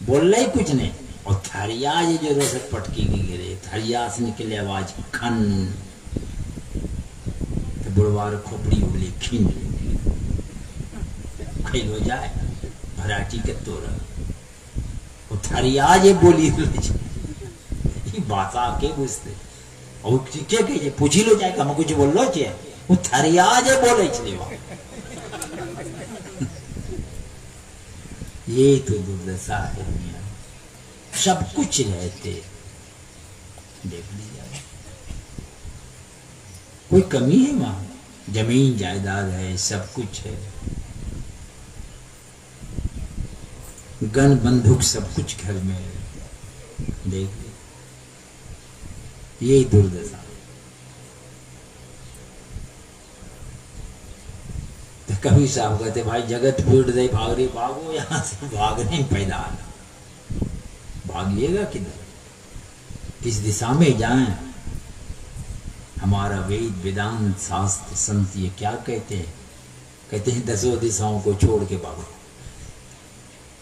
बोल रहे कुछ नहीं। और थरिया ये जो रोसक पटकी की गिरे, थरिया से निकले आवाज खन, तो बुढ़वार खोपड़ी बोली खींच खेल हो जाए भराटी के तोड़। थरिया ये बोली भाषा के बुझते और के कहे पूछी लो जाए हम कुछ बोल लो छे, वो थरिया जे बोले छे। ये तो दुर्दशा है दुनिया में। सब कुछ रहते देख लीजिए, कोई कमी है वहां? जमीन जायदाद है, सब कुछ है, गन बंदूक सब कुछ घर में है, देख लीजिए, ये दुर्दशा। तो कभी साहब कहते भाई जगत फूट दे, भाग रही, भागो यहां से, भागने पैदा आना, भागिएगा किधर, किस दिशा में जाएं? हमारा वेद वेदांत शास्त्र संत ये क्या कहते हैं? कहते हैं 10 दिशाओं को छोड़ के भागो,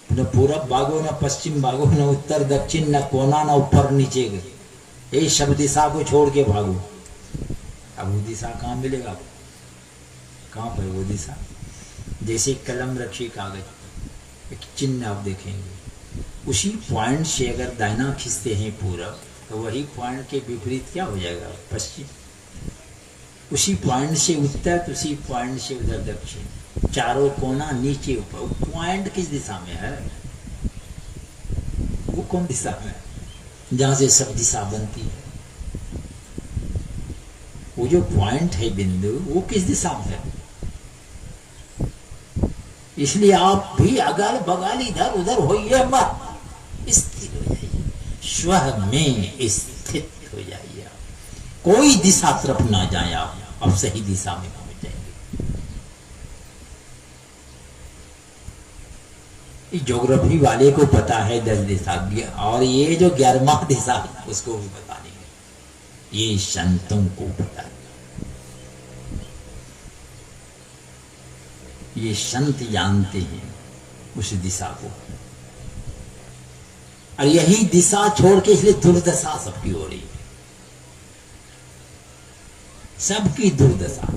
न पूरब भागो, न पश्चिम भागो, न उत्तर दक्षिण, न कोना, न ऊपर नीचे, ये सब दिशा को छोड़ के भागो। अब वो दिशा कहाँ मिलेगा? कहाँ पर वो दिशा? जैसे कलम रखी, कागज, एक चिन्ह आप देखेंगे, उसी पॉइंट से अगर दाहिना खींचते हैं पूरब, तो वही पॉइंट के विपरीत क्या हो जाएगा? पश्चिम। उसी पॉइंट से उत्तर, तो उसी पॉइंट से उधर दक्षिण, चारों कोना, नीचे ऊपर। पॉइंट किस दिशा में है? वो कौन दिशा में? जहां से सब दिशा बनती है, वो जो पॉइंट है, बिंदु, वो किस दिशा में है? इसलिए आप भी अगल बगल इधर उधर होइए मत, स्थिर हो जाइए, स्व में स्थित हो जाइए, कोई दिशा तरफ ना जाए, आप अब सही दिशा में पहुंच जाएंगे। ज्योग्राफी वाले को पता है 10 दिशा, और ये जो 11वां दिशा उसको भी पता नहीं है, ये संतों को पता है। ये संत जानते हैं उस दिशा को, और यही दिशा छोड़ के इसलिए दुर्दशा सबकी हो रही है, सबकी दुर्दशा।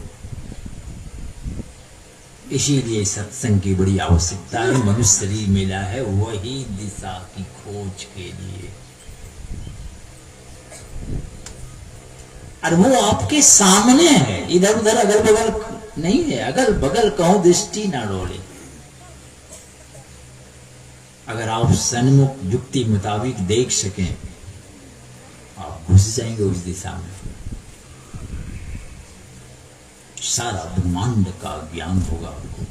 इसीलिए सत्संग की बड़ी आवश्यकता है। मनुष्य शरीर मिला है वही दिशा की खोज के लिए, और वो आपके सामने है, इधर उधर अगल बगल नहीं है। अगल बगल कहूं दृष्टि ना डोले, अगर आप सन्मुख युक्ति मुताबिक देख सकें, आप घुस जाएंगे उस दिशा में, सारा ब्रह्मांड का ज्ञान होगा आपको,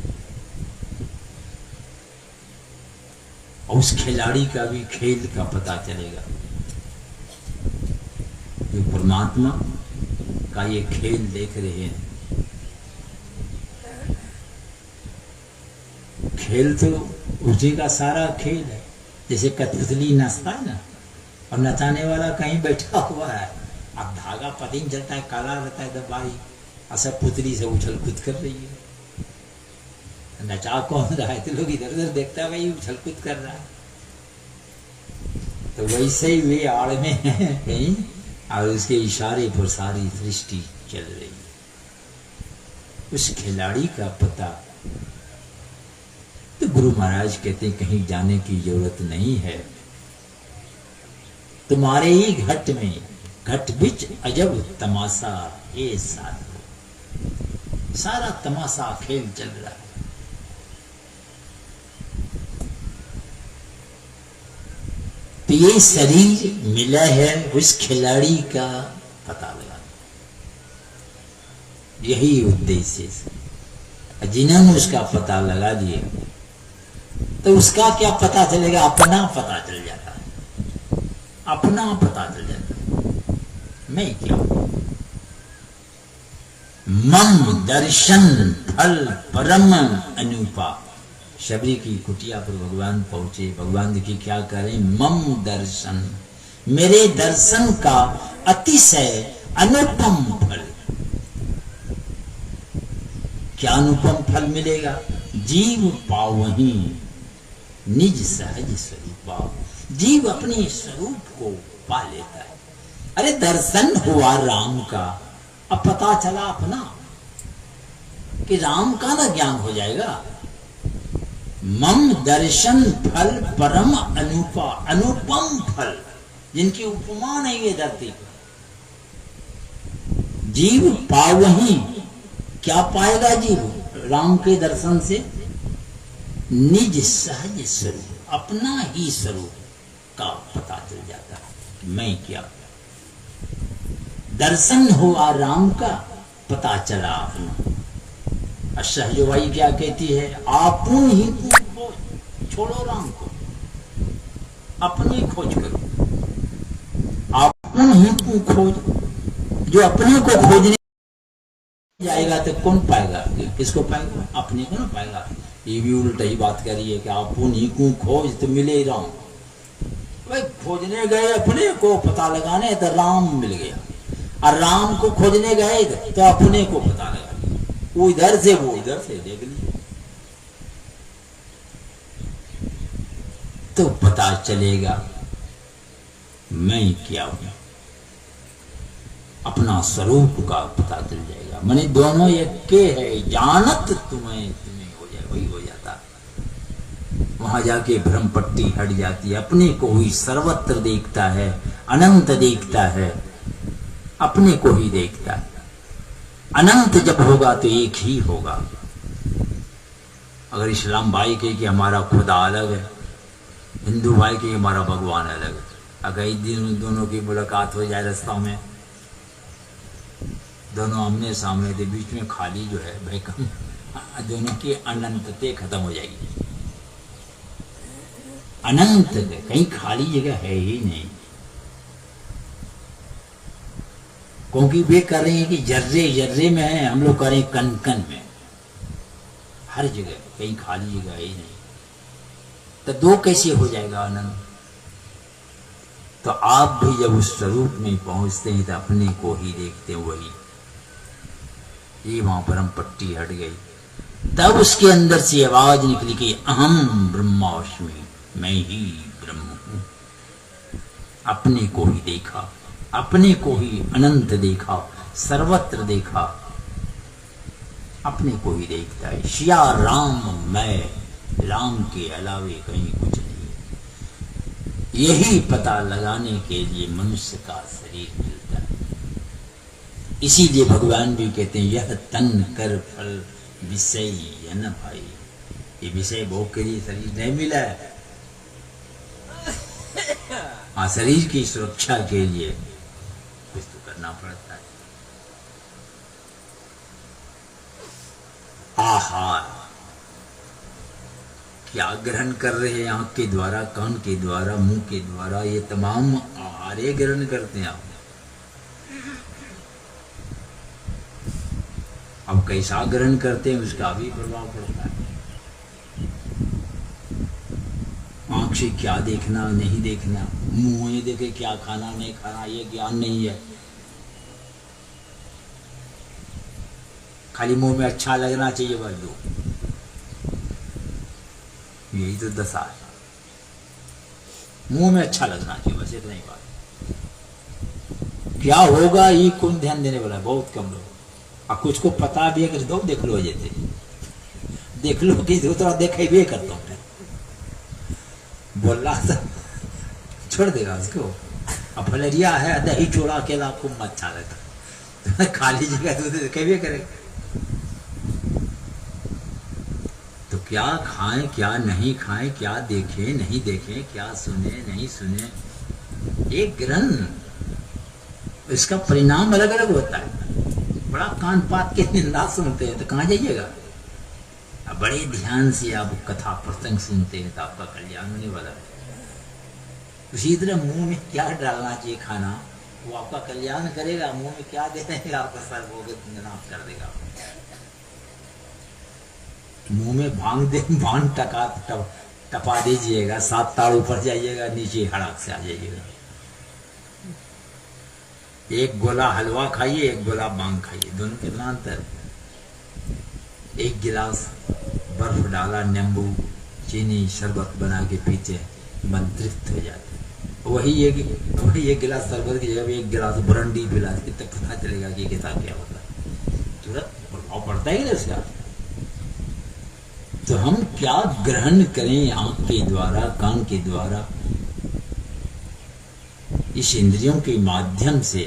और उस खिलाड़ी का भी खेल का पता चलेगा। जो परमात्मा का ये खेल देख रहे हैं, खेल तो उसी का सारा खेल है। जैसे कठपुतली नचता है ना, और नचाने वाला कहीं बैठा हुआ है, अब धागा पता नहीं चलता है, काला रहता है दबाई, ऐसा पुतली से उछल कूद कर रही है। नचा कौन रहा है? तो लोग इधर उधर देखता है, भाई उछल कूद कर रहा है। तो वैसे ही वे आड़ में है कहीं, और उसके इशारे पर सारी सृष्टि चल रही है। उस खिलाड़ी का पता तो गुरु महाराज कहते कहीं जाने की जरूरत नहीं है, तुम्हारे ही घट में, घट बिच अजब तमाशा ये साधो, सारा तमाशा खेल चल रहा है। तो ये शरीर मिला है उस खिलाड़ी का पता लगा, यही उद्देश्य है। जिन्होंने उसका पता लगा दिए तो उसका क्या पता चलेगा? अपना पता चल जाता है, अपना पता चल जाता है। मैं क्या हूं? मम दर्शन फल परम अनुपा। शबरी की कुटिया पर भगवान पहुंचे, भगवान देखिए क्या करें, मम दर्शन, मेरे दर्शन का अतिशय अनुपम फल। क्या अनुपम फल मिलेगा? जीव पावही निज सहज स्वरूपा, जीव अपने स्वरूप को पा लेता है। अरे दर्शन हुआ राम का, अब पता चला अपना कि राम का ना ज्ञान हो जाएगा। मम दर्शन फल परम अनुपा, अनुपम फल, जिनकी उपमा नहीं है धरती पर। जीव पावही, क्या पाएगा जीव राम के दर्शन से? निज सहज स्वरूप, अपना ही स्वरूप का पता चल जाता है कि मैं क्या। दर्शन हुआ राम का, पता चला अपना। सहजो भाई क्या कहती है, आपुन ही खोज, छोड़ो राम को, अपनी खोज करो। आपुन ही तू खोज, जो अपने को खोजने जाएगा तो कौन पाएगा, किसको पाएगा, अपने को ना पाएगा। ये भी उल्टा ही बात करी है कि आपुन ही को खोज तो मिले राम। भाई खोजने गए अपने को पता लगाने तो राम मिल गया, और राम को खोजने गए तो अपने को पता लगा। वो इधर से वो इधर से देख लीजिए तो पता चलेगा मैं क्या हूं, अपना स्वरूप का पता चल जाएगा। माने दोनों एक के है, जानत तुम्हें तुम्हें हो जाए, वही हो जाता। वहां जाके भ्रम पट्टी हट जाती है। अपने को ही सर्वत्र देखता है, अनंत देखता है, अपने को ही देखता है। अनंत जब होगा तो एक ही होगा। अगर इस्लाम भाई कहे कि हमारा खुदा अलग है, हिंदू भाई कहे हमारा भगवान अलग है, अगर एक दिन दोनों की मुलाकात हो जाए रास्ता में, दोनों आमने सामने, तो बीच में खाली जो है भाई कम, दोनों की अनंतते खत्म हो जाएगी। अनंत कहीं खाली जगह है ही नहीं, क्योंकि वे कर रहे हैं कि जर्रे जर्रे में है, हम लोग कर रहे हैं कण कण में। हर जगह कहीं खाली जगह ही नहीं, तो दो कैसे हो जाएगा अनंत। तो आप भी जब उस स्वरूप में पहुंचते हैं तो अपने को ही देखते हैं, वही ये वहां पर हम पट्टी हट गई। तब उसके अंदर से आवाज निकली कि अहम ब्रह्मास्मि, मैं ही ब्रह्म हूं। अपने को ही देखा, अपने को ही अनंत देखा, सर्वत्र देखा, अपने को ही देखता है। शिया राम मैं, राम के अलावे कहीं कुछ नहीं। यही पता लगाने के लिए मनुष्य का शरीर मिलता है। इसीलिए भगवान भी कहते हैं यह तन कर फल विषय है न भाई, ये विषय भोग के लिए शरीर नहीं मिला है। हाँ, शरीर की सुरक्षा के लिए कुछ तो करना पड़ता है। आहार क्या ग्रहण कर रहे हैं, आंख के द्वारा, कान के द्वारा, मुंह के द्वारा, ये तमाम आहार ग्रहण करते हैं आप। अब कैसा ग्रहण करते हैं उसका भी प्रभाव पड़ता है। आंख से क्या देखना नहीं देखना, मुंह में देखे क्या खाना नहीं खाना, ये ज्ञान नहीं है। खाली मुंह में अच्छा लगना चाहिए बस, दो यही तो दशा है। मुंह में अच्छा लगना चाहिए बस, इतना ही बात। क्या होगा ये कौन ध्यान देने वाला है, बहुत कम लोग। और कुछ को पता भी है कि दो देख लो, जैसे देख लो कि दूसरा देखे भी करता हूं, बोल रहा था छोड़ देगा उसको। अब फलेरिया है, दही चूड़ा अकेला खूब अच्छा लगता है, खाली जगह तो देखे भी करेगा। तो क्या खाएं क्या नहीं खाएं, क्या देखें नहीं देखें, क्या सुने नहीं सुने, एक ग्रहण, इसका परिणाम अलग अलग होता है। बड़ा कान पात के निंदा सुनते हैं तो कहाँ जाइएगा। अब बड़े ध्यान से आप कथा प्रसंग सुनते हैं तो आपका कल्याण होने वाला है। उसी तरह मुंह में क्या डालना चाहिए खाना, वो आपका कल्याण करेगा। मुंह में क्या दे देगा, आपका सर्वनाश कर देगा। मुंह में भांग टपा दीजिएगा, 7 ताड़ ऊपर जाइएगा, नीचे हड़ाक से आ जाइएगा। एक गोला हलवा खाइए, एक गोला भांग खाइए, दोनों कितना अंतर। एक गिलास बर्फ डाला, नींबू चीनी शरबत बना के पीते, मन तृप्त हो जाता है। वही एक गिलास शरबत की जगह एक गिलास ब्रांडी पिला के तब पता चलेगा कि कितना क्या होता है, तुरंत प्रभाव पड़ता है कि नहीं उसका। तो हम क्या ग्रहण करें, आंख के द्वारा, कान के द्वारा, इस इंद्रियों के माध्यम से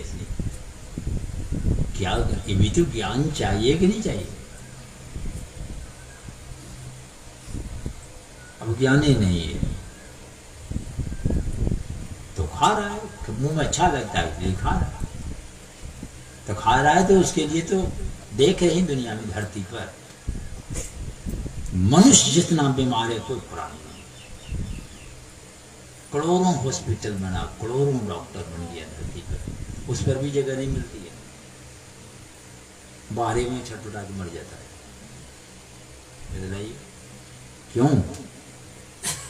क्या, ये भी तो ज्ञान चाहिए कि नहीं चाहिए। ज्ञानी नहीं है, तो खा रहा है, मुंह में अच्छा लगता है इसलिए खा रहा है। तो खा रहा है तो उसके लिए तो देख रहे हैं दुनिया में धरती पर मनुष्य जितना बीमार है कोई प्राणी नहीं। करोड़ों हॉस्पिटल बना, करोड़ों डॉक्टर बन गया धरती पर, उस पर भी जगह नहीं मिलती है, बाहरे में छटपटा के मर जाता है। बताइए क्यों?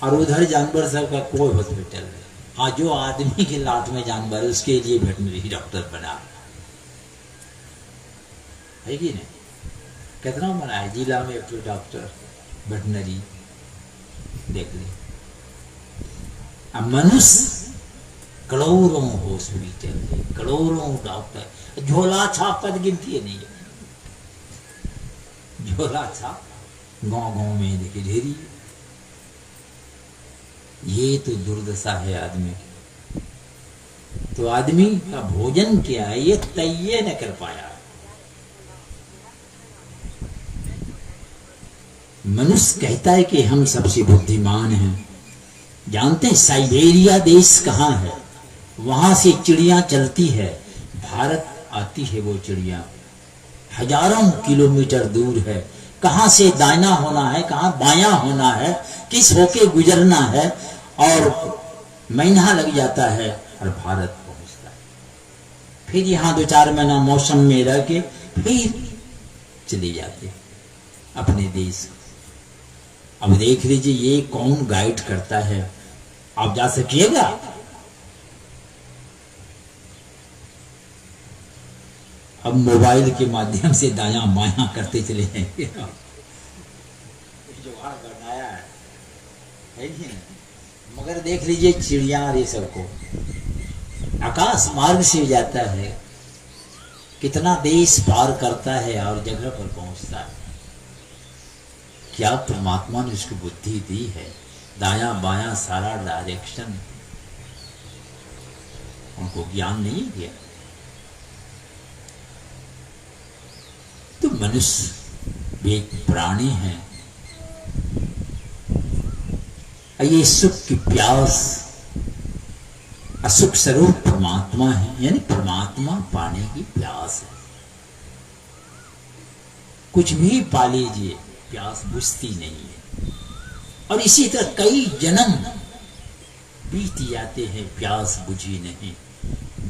और उधर जानवर सब का कोई हॉस्पिटल है। हाँ, जो आदमी के लाट में जानवर है उसके लिए वेटनरी डॉक्टर बना है कि नहीं? कितना बना है जिला में एक डॉक्टर वेटनरी, देख ले। अब मनुष्य करोड़ों हॉस्पिटल है, करोड़ों डॉक्टर, झोला छाप पद गिनती है नहीं है। झोला छाप गांव गांव में देखे ढेरी। ये तो दुर्दशा है आदमी की। तो आदमी का भोजन क्या है ये तय न कर पाया। मनुष्य कहता है कि हम सबसे बुद्धिमान हैं। जानते हैं साइबेरिया देश कहाँ है? वहां से चिड़िया चलती है, भारत आती है वो चिड़िया, हजारों किलोमीटर दूर है। कहां से दाहिना होना है, कहां बायां होना है, किस होके गुजरना है, और महीना लग जाता है और भारत पहुंचता है। फिर यहां 2-4 महीना मौसम में रह के फिर चले जाते अपने देश। अब देख लीजिए ये कौन गाइड करता है? आप जा सकिएगा? अब मोबाइल के माध्यम से दायां बायां करते चले जाएंगे। जो बनाया है कि नहीं? मगर देख लीजिए चिड़िया और ये सबको आकाश मार्ग से जाता है, कितना देश पार करता है और जगह पर पहुंचता है। क्या परमात्मा ने उसको बुद्धि दी है? दायां बायां सारा डायरेक्शन उनको ज्ञान नहीं दिया। तो मनुष्य भी एक प्राणी है। ये सुख की प्यास, असुख स्वरूप परमात्मा है, यानी परमात्मा पाने की प्यास है। कुछ भी पा लीजिए प्यास बुझती नहीं है। और इसी तरह कई जन्म बीत जाते हैं, प्यास बुझी नहीं।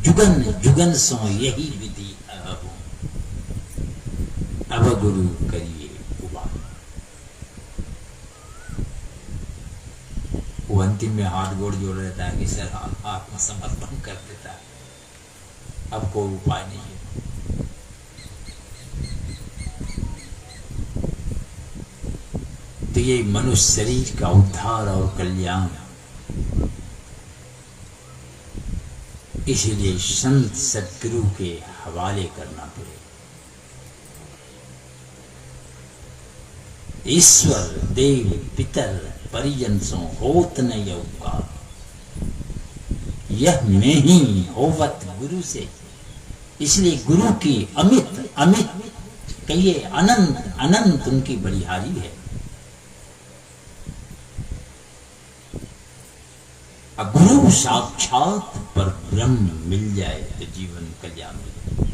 जुगन जुगन सो यही विधि अब गुरु करिए उबार। वो अंतिम में हाथ गोड़ जोड़ रहता है कि सर आत्मसमर्पण कर देता है, अब कोई उपाय नहीं है। तो ये मनुष्य शरीर का उद्धार और कल्याण, इसीलिए संत सदगुरु के हवाले करना पड़ेगा। ईश्वर देव पितर परिजन सो होत न उपकार, यह में ही होवत गुरु से। इसलिए गुरु की अमित अमित कहिए अनंत अनंत उनकी बलिहारी है। गुरु साक्षात पर ब्रह्म मिल जाए तो जीवन कल्याण हो जाए।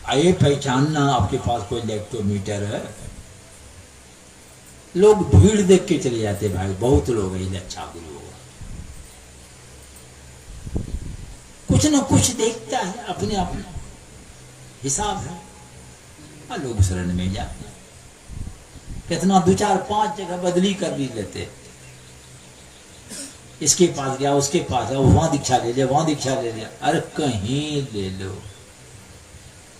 आइए पहचानना, आपके पास कोई लैक्टोमीटर है? लोग भीड़ देख के चले जाते, भाई बहुत लोग हैं, अच्छा गुरु होगा। कुछ ना कुछ देखता है, अपने अपने हिसाब है, और लोग शरण में जाते हैं। कितना 2-4-5 जगह बदली कर भी लेते, इसके पास गया उसके पास गया, वहां दीक्षा ले लिया वहां दीक्षा ले लिया। अरे कहीं ले लो,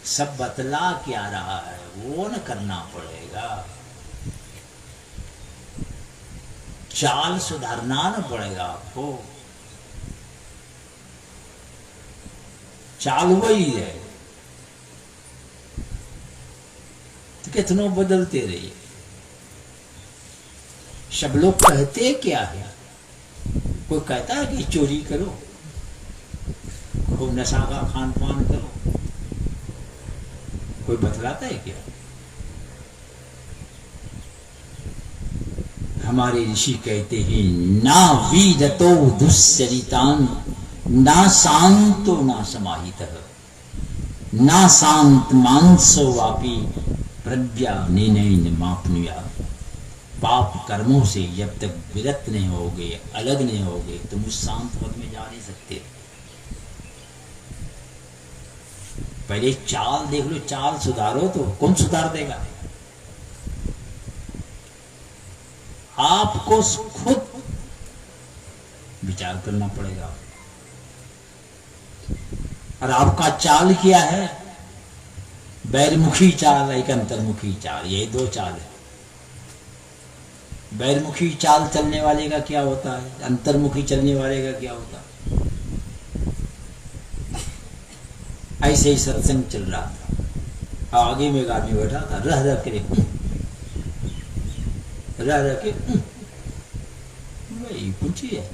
सब बतला क्या रहा है वो न करना पड़ेगा। चाल सुधारना न पड़ेगा आपको। चाल वही है तो कितनों बदलते रहिए। सब लोग कहते क्या है? कोई कहता है कि चोरी करो, खूब नशा का खान पान करो, कोई बतलाता है क्या? हमारे ऋषि कहते हैं ना वीरतो दुश्चरितान ना शांतो ना समाहितः ना शांत मानसो वापी प्रज्ञा निर्णय मापनुया। पाप कर्मों से जब तक विरत नहीं होगे, अलग नहीं होगे, तुम उस शांत पद में जा नहीं सकते। पहले चाल देख लो, चाल सुधारो तो कौन सुधार देगा? आपको खुद विचार करना पड़ेगा। और आपका चाल क्या है? बैरमुखी चाल, एक अंतर्मुखी चाल, ये दो चाल है। बैरमुखी चाल चलने वाले का क्या होता है, अंतर्मुखी चलने वाले का क्या होता है? ऐसे ही सत्संग चल रहा था, आगे में एक आदमी बैठा था, रह रह के भाई पूछी है,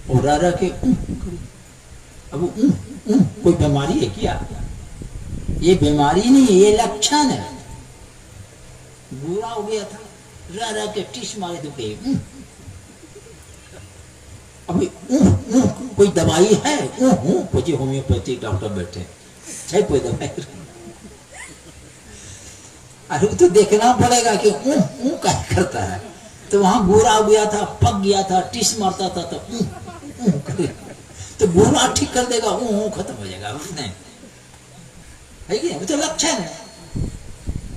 और रह रह के अब कोई बीमारी है क्या? ये बीमारी नहीं, ये लक्षण है। बुरा हो गया था, रह रह के टिश मारे तो कहे अभी कोई दवाई है? कुछ होम्योपैथिक डॉक्टर बैठे है, कोई दवाई? अरे तो देखना पड़ेगा कि क्या करता है। तो वहां गोरा हो गया था, पक गया था, टिश मारता था, तो गोरा ठीक कर देगा, खत्म हो जाएगा उसने, है कि नहीं? वो तो लक्षण है,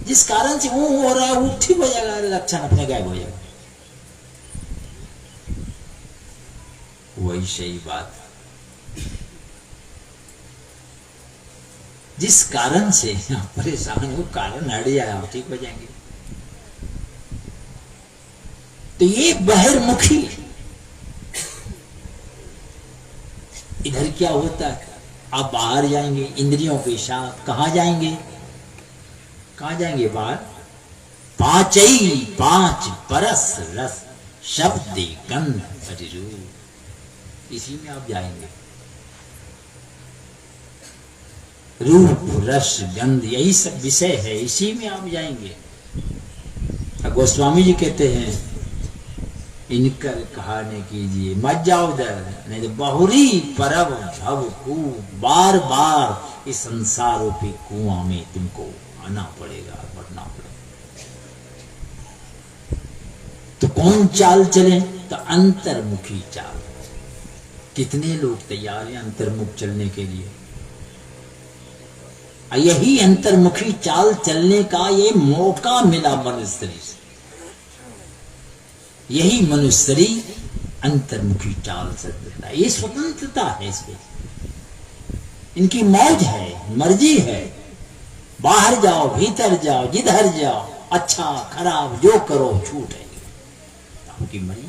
जिस कारण से हो रहा है वो ठीक हो जाएगा, लक्षण अपने गायब हो जाएगा। वही सही बात, जिस कारण से परेशान हो, कारण हट जाए, आप ठीक हो जाएंगे। तो ये बहिर्मुखी, इधर क्या होता है? आप बाहर जाएंगे इंद्रियों के साथ, कहां जाएंगे? कहां जाएंगे बाहर? पांच परस रस शब्द गंध रूप, इसी में आप जाएंगे। रूप रस गंध, यही सब विषय है, इसी में आप जाएंगे। गोस्वामी जी कहते हैं इनकर कहानी कीजिए, मत जाओ उधर, नहीं तो बहुरी परब भव कू, बार बार इस संसार रूपी कुआं में तुमको आना पड़ेगा, बढ़ना पड़ेगा। तो कौन चाल चले? तो अंतर्मुखी चाल। कितने लोग तैयार हैं अंतर्मुख चलने के लिए? यही अंतर्मुखी चाल चलने का ये मौका मिला मनुष्य से, यही मनुष्य अंतर्मुखी चाल सकता है। ये स्वतंत्रता है, इसमें इनकी मौज है, मर्जी है। बाहर जाओ, भीतर जाओ, जिधर जाओ, अच्छा खराब जो करो, छूट है आपकी मर्जी।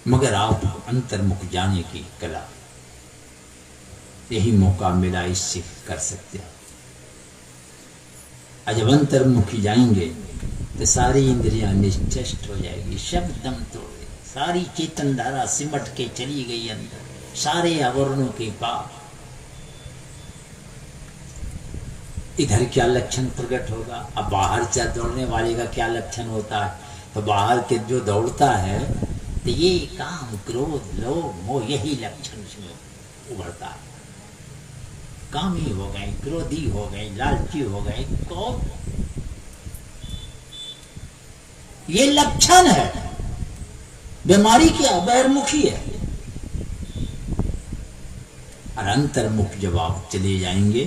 मगर आप अंतर्मुख जाने की कला, यही मौका मिला, इससे कर सकते हैं। जब अंतर्मुखी जाएंगे तो सारी इंद्रियां निश्चेष्ट हो जाएगी, शब्द दम तोड़ गई, सारी चेतन धारा सिमट के चली गई अंदर, सारे आवरणों के पार। इधर क्या लक्षण प्रकट होगा? अब बाहर से दौड़ने वाले का क्या लक्षण होता है? तो बाहर के जो दौड़ता है तो ये काम क्रोध लोभ मोह, यही लक्षण उसमें उभरता है। कामी हो गए, क्रोधी हो गए, लालची हो गए, कौन? ये लक्षण है। बीमारी क्या? बहिर्मुखी है। और अंतर्मुख जब आप चले जाएंगे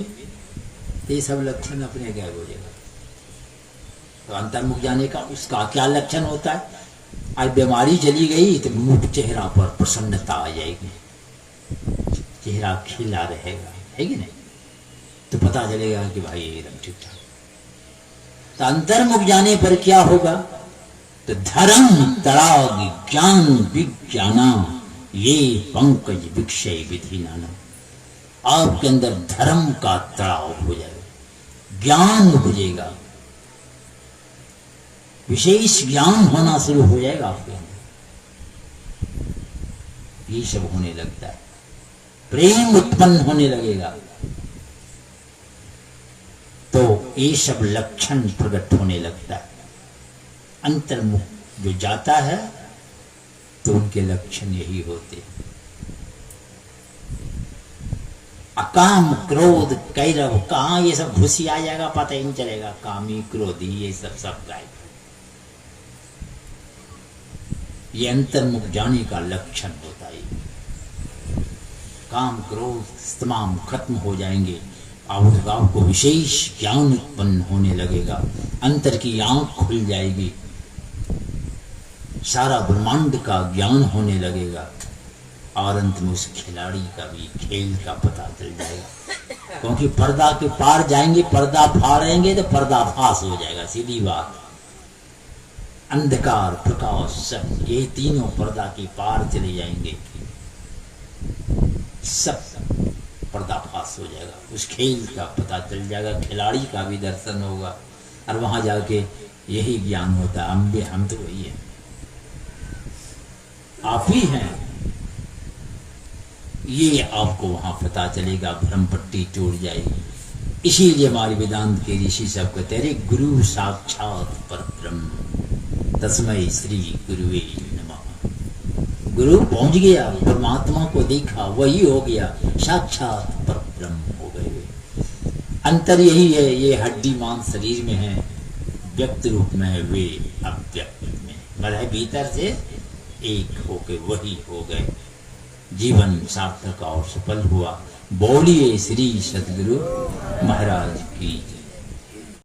तो ये सब लक्षण अपने गायब हो जाएगा। तो अंतर्मुख जाने का उसका क्या लक्षण होता है? आज बीमारी चली गई तो मुख चेहरा पर प्रसन्नता आ जाएगी, चेहरा खिला रहेगा, है कि नहीं? तो पता चलेगा कि भाई एकदम ठीक ठाक। तो अंतर्मुख जाने पर क्या होगा? तो धर्म तड़ाग ज्ञान विज्ञाना ये पंकज विक्षय विधि नाना। आपके अंदर धर्म का तड़ाव हो जाएगा, ज्ञान हो जाएगा, विशेष ज्ञान होना शुरू हो जाएगा आपके अंदर। ये सब होने लगता है, प्रेम उत्पन्न होने लगेगा, तो ये सब लक्षण प्रकट होने लगता है। अंतर्मुख जो जाता है तो उनके लक्षण यही होते हैं। अकाम क्रोध कैरव, कहाँ ये सब घुसी आ जाएगा पता ही नहीं चलेगा। कामी क्रोधी ये सब गायब। ये अंतर्मुख जाने का लक्षण होता है। काम क्रोध तमाम खत्म हो जाएंगे और आपको विशेष ज्ञान उत्पन्न होने लगेगा। अंतर की आंख खुल जाएगी, सारा ब्रह्मांड का ज्ञान होने लगेगा और अंत में उस खिलाड़ी का भी खेल का पता चल जाएगा। क्योंकि पर्दा के पार जाएंगे, पर्दा फाड़ेंगे तो पर्दाफाश हो जाएगा। सीधी बात, अंधकार प्रकाश सब ये तीनों पर्दा के पार चले जाएंगे, सब पर्दाफाश हो जाएगा। उस खेल का पता चल जाएगा, खिलाड़ी का भी दर्शन होगा और वहां जाके यही ज्ञान होता है। हम तो वही है, आप ही हैं, ये आपको वहां पता चलेगा। भ्रम पट्टी टूट जाएगी। इसीलिए हमारे वेदांत के ऋषि सब कहते हैं गुरु साक्षात परब्रह्म तस्मै श्री गुरुवे नमः। गुरु पहुंच गया, परमात्मा को देखा, वही हो गया, साक्षात परब्रह्म हो गए। अंतर यही है, ये हड्डी मांस शरीर में है, व्यक्त रूप में है, वे अव्यक्त में मतलब भीतर से एक होके वही हो गए। जीवन सार्थक और सफल हुआ। बोलिए श्री सद्गुरु महाराज की।